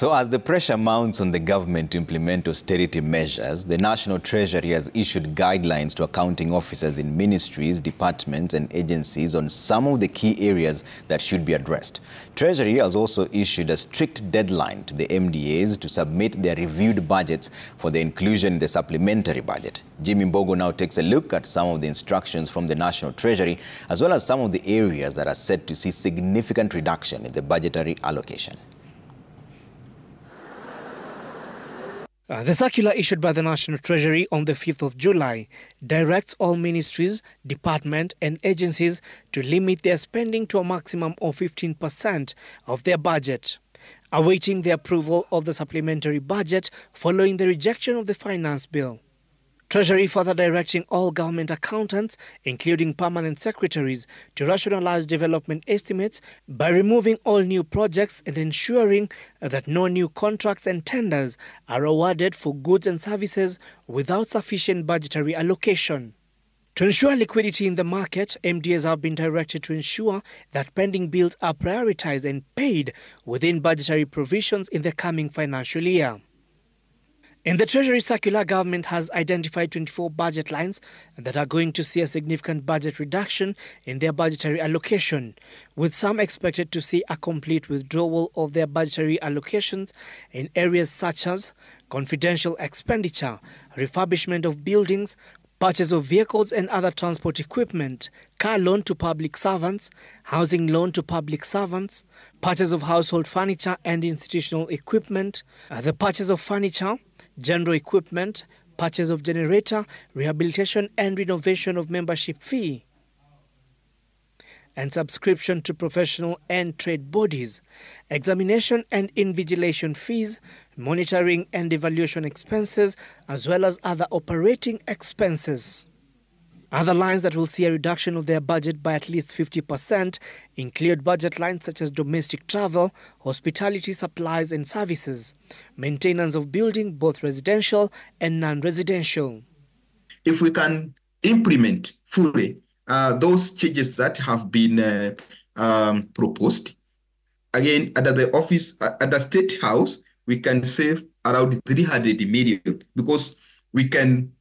So as the pressure mounts on the government to implement austerity measures, the National Treasury has issued guidelines to accounting officers in ministries, departments and agencies on some of the key areas that should be addressed. Treasury has also issued a strict deadline to the MDAs to submit their reviewed budgets for the inclusion in the supplementary budget. Jimmy Mbogo now takes a look at some of the instructions from the National Treasury, as well as some of the areas that are set to see significant reduction in the budgetary allocation. The circular issued by the National Treasury on the 5th of July directs all ministries, departments and agencies to limit their spending to a maximum of 15% of their budget, awaiting the approval of the supplementary budget following the rejection of the Finance Bill. Treasury further directing all government accountants, including permanent secretaries, to rationalize development estimates by removing all new projects and ensuring that no new contracts and tenders are awarded for goods and services without sufficient budgetary allocation. To ensure liquidity in the market, MDAs have been directed to ensure that pending bills are prioritized and paid within budgetary provisions in the coming financial year. In the Treasury circular, government has identified 24 budget lines that are going to see a significant budget reduction in their budgetary allocation, with some expected to see a complete withdrawal of their budgetary allocations in areas such as confidential expenditure, refurbishment of buildings, purchase of vehicles and other transport equipment, car loan to public servants, housing loan to public servants, purchase of household furniture and institutional equipment, the purchase of furniture, general equipment, purchase of generator, rehabilitation and renovation of membership fee, and subscription to professional and trade bodies, examination and invigilation fees, monitoring and evaluation expenses, as well as other operating expenses. Other lines that will see a reduction of their budget by at least 50% include budget lines such as domestic travel, hospitality supplies and services, maintenance of building, both residential and non-residential. If we can implement fully those changes that have been proposed, again, at the office, at the State House, we can save around 300 million because we can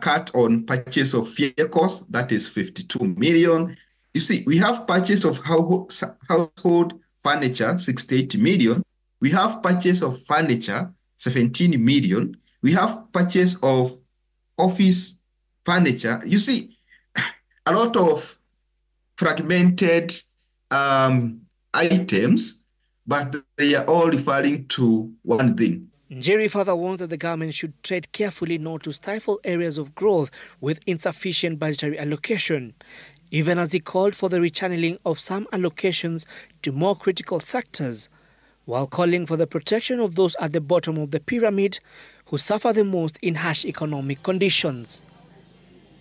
cut on purchase of vehicles, that is 52 million. You see, we have purchase of household furniture, 68 million. We have purchase of furniture, 17 million. We have purchase of office furniture. You see, a lot of fragmented items, but they are all referring to one thing. Njeri further warns that the government should tread carefully not to stifle areas of growth with insufficient budgetary allocation, even as he called for the rechanneling of some allocations to more critical sectors, while calling for the protection of those at the bottom of the pyramid who suffer the most in harsh economic conditions.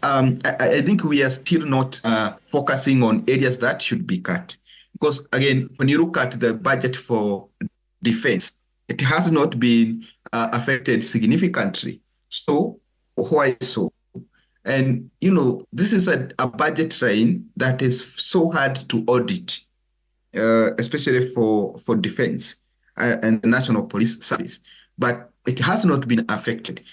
I think we are still not focusing on areas that should be cut. Because again, when you look at the budget for defense, it has not been affected significantly. So why so? And, you know, this is a budget line that is so hard to audit, especially for defense and the National Police Service. But it has not been affected.